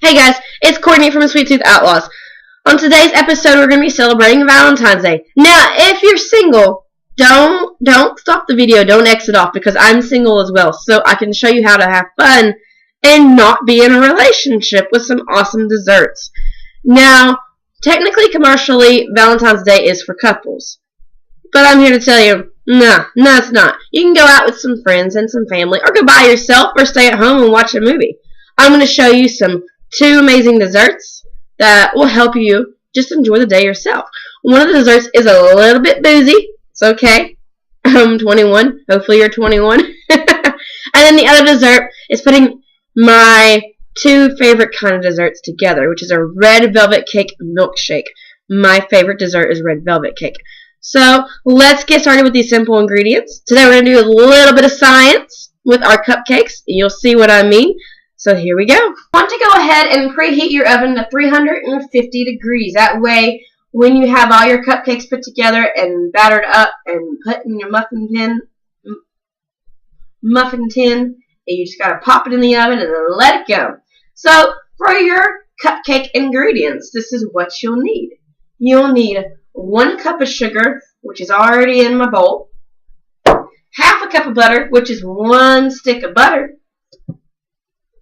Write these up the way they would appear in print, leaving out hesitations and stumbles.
Hey guys, it's Courtney from the Sweet Tooth Outlaws. On today's episode, we're going to be celebrating Valentine's Day. Now, if you're single, don't stop the video. Don't exit off because I'm single as well. So I can show you how to have fun and not be in a relationship with some awesome desserts. Now, technically, commercially, Valentine's Day is for couples. But I'm here to tell you, no, it's not. You can go out with some friends and some family, or go by yourself, or stay at home and watch a movie. I'm going to show you two amazing desserts that will help you just enjoy the day yourself. One of the desserts is a little bit boozy. It's okay. I'm 21. Hopefully you're 21. And then the other dessert is putting my two favorite kind of desserts together, which is a red velvet cake milkshake. My favorite dessert is red velvet cake. So let's get started with these simple ingredients. Today we're going to do a little bit of science with our cupcakes. You'll see what I mean. So here we go. Want to go ahead and preheat your oven to 350 degrees. That way, when you have all your cupcakes put together and battered up and put in your muffin tin, you just gotta pop it in the oven and then let it go. So for your cupcake ingredients, this is what you'll need. You'll need 1 cup of sugar, which is already in my bowl, half a cup of butter, which is 1 stick of butter.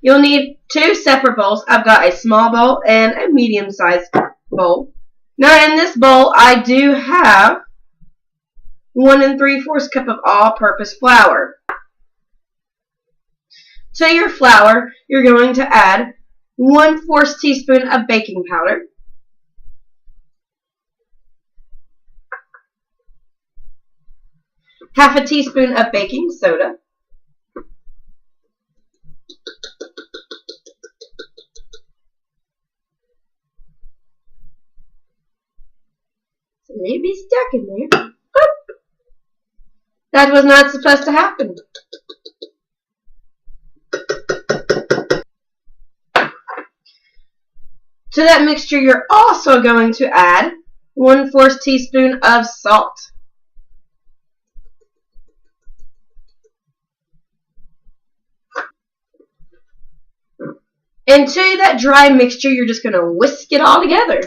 You'll need 2 separate bowls. I've got a small bowl and a medium-sized bowl. Now in this bowl, I do have 1 3/4 cup of all-purpose flour. To your flour, you're going to add 1/4 teaspoon of baking powder, half a teaspoon of baking soda, maybe stuck in there. Oop. That was not supposed to happen. To that mixture, you're also going to add 1/4 teaspoon of salt. And to that dry mixture, you're just going to whisk it all together.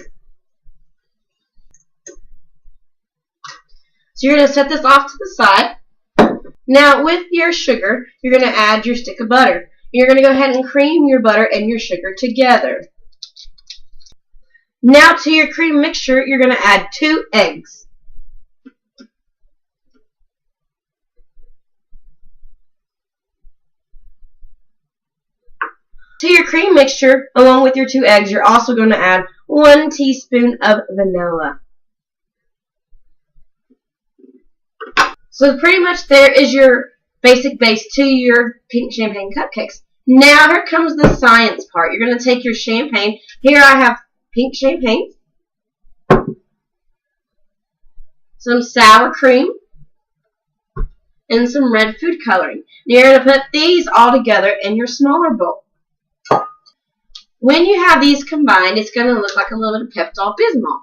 So you're going to set this off to the side. Now with your sugar, you're going to add your stick of butter. You're going to go ahead and cream your butter and your sugar together. Now to your cream mixture, you're going to add 2 eggs. To your cream mixture, along with your 2 eggs, you're also going to add 1 teaspoon of vanilla. So pretty much there is your basic base to your pink champagne cupcakes. Now here comes the science part. You're going to take your champagne. Here I have pink champagne, some sour cream, and some red food coloring. You're going to put these all together in your smaller bowl. When you have these combined, it's going to look like a little bit of Pepto-Bismol.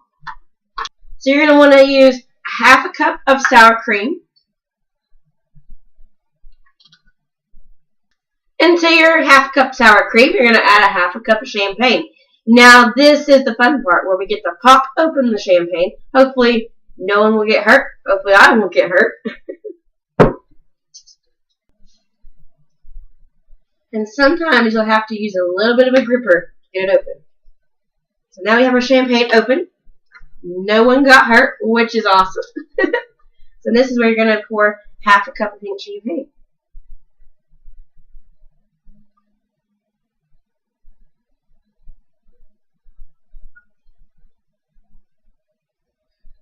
So you're going to want to use half a cup of sour cream. And to your half cup sour cream, you're going to add a half a cup of champagne. Now this is the fun part where we get to pop open the champagne. Hopefully no one will get hurt. Hopefully I won't get hurt. And sometimes you'll have to use a little bit of a gripper to get it open. So now we have our champagne open. No one got hurt, which is awesome. So this is where you're going to pour half a cup of pink champagne.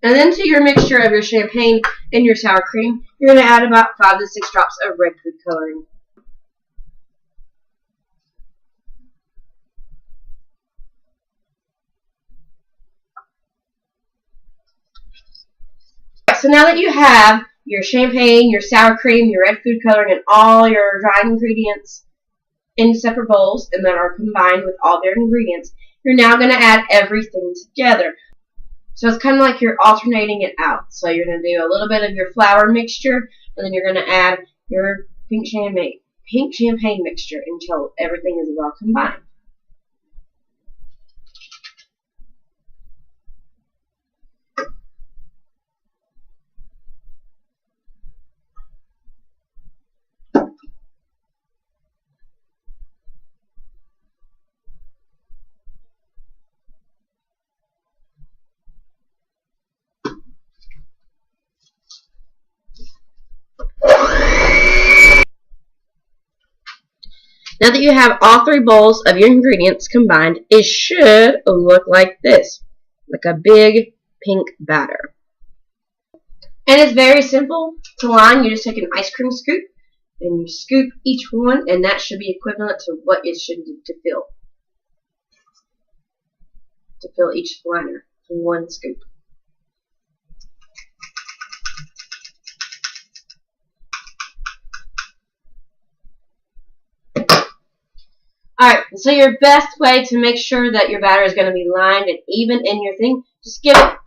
And then to your mixture of your champagne and your sour cream, you're going to add about 5 to 6 drops of red food coloring. So now that you have your champagne, your sour cream, your red food coloring, and all your dried ingredients in separate bowls and that are combined with all their ingredients, you're now going to add everything together. So it's kind of like you're alternating it out. So you're going to do a little bit of your flour mixture, and then you're going to add your pink champagne mixture until everything is well combined. Now that you have all 3 bowls of your ingredients combined, it should look like this, like a big pink batter. And it's very simple to line. You just take an ice cream scoop and you scoop each one, and that should be equivalent to what it should do to fill each liner. 1 scoop. Alright, so your best way to make sure that your batter is going to be lined and even in your thing, just give it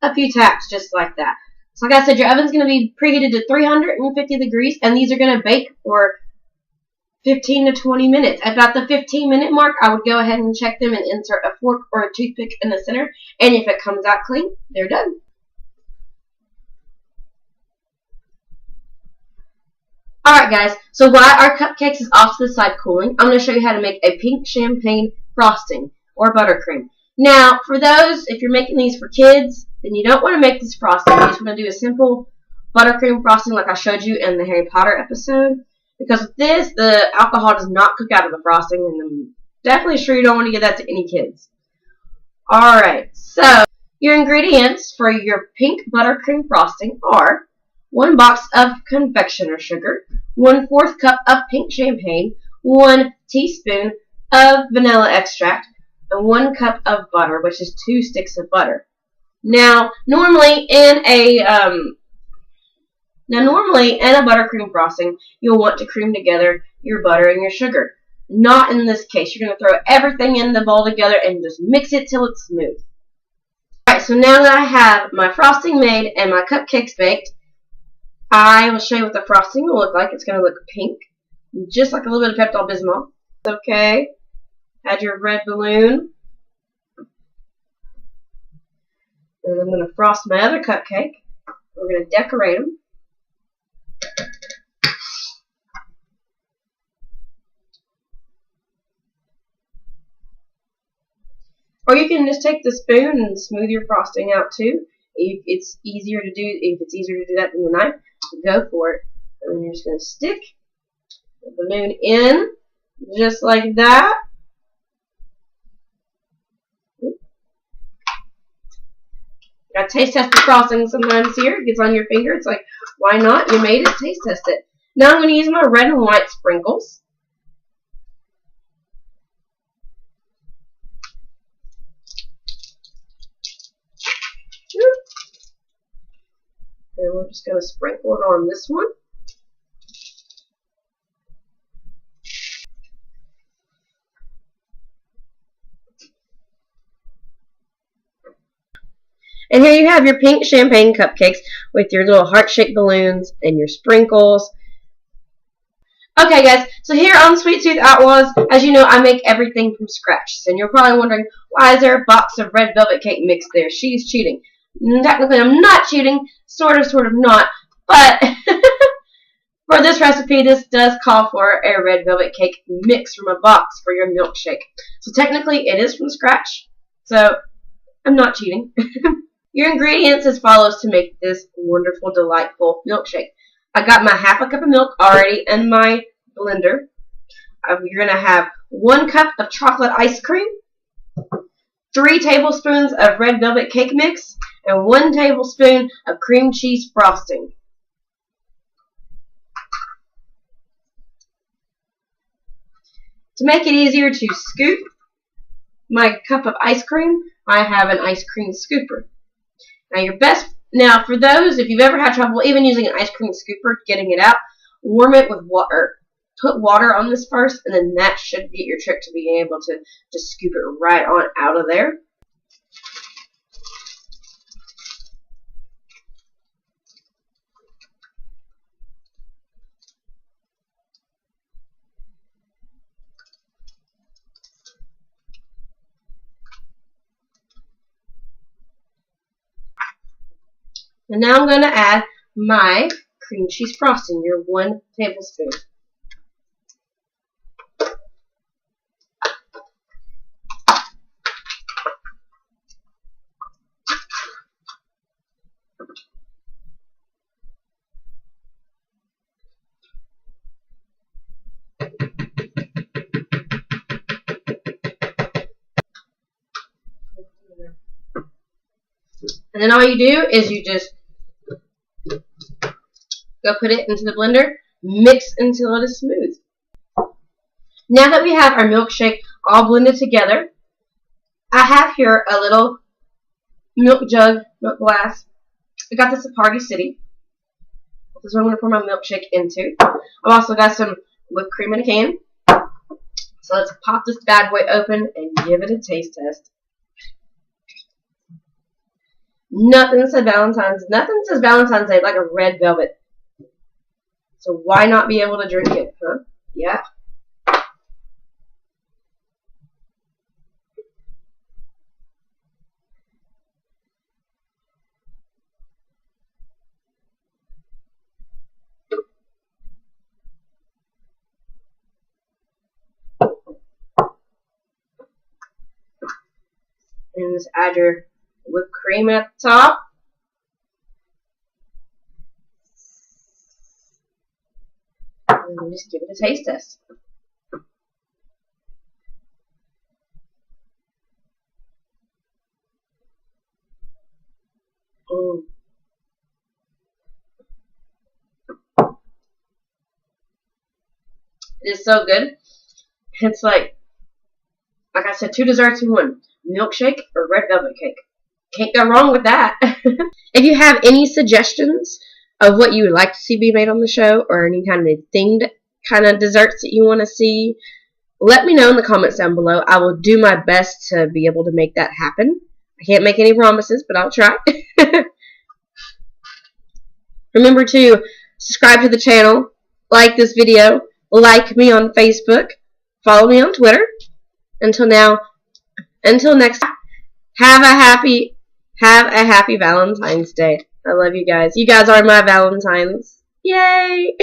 a few taps just like that. So like I said, your oven's going to be preheated to 350 degrees, and these are going to bake for 15 to 20 minutes. At about the 15-minute mark, I would go ahead and check them and insert a fork or a toothpick in the center, and if it comes out clean, they're done. Alright guys, so while our cupcakes is off to the side cooling, I'm going to show you how to make a pink champagne frosting or buttercream. Now, for those, if you're making these for kids, then you don't want to make this frosting. You just want to do a simple buttercream frosting like I showed you in the Harry Potter episode. Because with this, the alcohol does not cook out of the frosting, and I'm definitely sure you don't want to give that to any kids. Alright, so your ingredients for your pink buttercream frosting are 1 box of confectioner sugar, 1/4 cup of pink champagne, 1 teaspoon of vanilla extract, and 1 cup of butter, which is 2 sticks of butter. Now, normally in a buttercream frosting, you'll want to cream together your butter and your sugar. Not in this case. You're going to throw everything in the bowl together and just mix it till it's smooth. Alright, so now that I have my frosting made and my cupcakes baked, I will show you what the frosting will look like. It's going to look pink, just like a little bit of Pepto-Bismol. Okay, add your red balloon. And I'm going to frost my other cupcake. We're going to decorate them. Or you can just take the spoon and smooth your frosting out too. If it's easier to do that than the knife, go for it. And then you're just going to stick the balloon in, just like that. Got to taste test the frosting sometimes here. It gets on your finger. It's like, why not? You made it. Taste test it. Now I'm going to use my red and white sprinkles. And we're just going to sprinkle it on this one. And here you have your pink champagne cupcakes with your little heart-shaped balloons and your sprinkles. Okay guys, so here on Sweet Tooth Outlaws, as you know, I make everything from scratch. And you're probably wondering, why is there a box of red velvet cake mix there? She's cheating. Technically, I'm not cheating. Sort of not. But for this recipe, this does call for a red velvet cake mix from a box for your milkshake. So technically, it is from scratch. So I'm not cheating. Your ingredients as follows to make this wonderful, delightful milkshake. I got my 1/2 cup of milk already in my blender. You're going to have 1 cup of chocolate ice cream, 3 tablespoons of red velvet cake mix, and 1 tablespoon of cream cheese frosting. To make it easier to scoop my cup of ice cream, I have an ice cream scooper. Now for those, if you've ever had trouble even using an ice cream scooper, getting it out, warm it with water. Put water on this first, and then that should be your trick to being able to just scoop it right on out of there. And now I'm going to add my cream cheese frosting, your 1 tablespoon. And then all you do is you just go put it into the blender, mix until it is smooth. Now that we have our milkshake all blended together, I have here a little milk jug, milk glass. I got this at Party City. This is what I'm going to pour my milkshake into. I've also got some whipped cream in a can. So let's pop this bad boy open and give it a taste test. Nothing says Valentine's Day like a red velvet. So why not be able to drink it, huh? Yeah. And just add your whipped cream at the top. And just give it a taste test. It is so good. It's like I said, 2 desserts in one. Milkshake or red velvet cake. Can't go wrong with that. If you have any suggestions of what you would like to see be made on the show, or any kind of themed kind of desserts that you want to see, let me know in the comments down below. I will do my best to be able to make that happen. I can't make any promises, but I'll try. Remember to subscribe to the channel, like this video, like me on Facebook, follow me on Twitter. Until next time, have a happy Valentine's Day. I love you guys. You guys are my Valentines. Yay!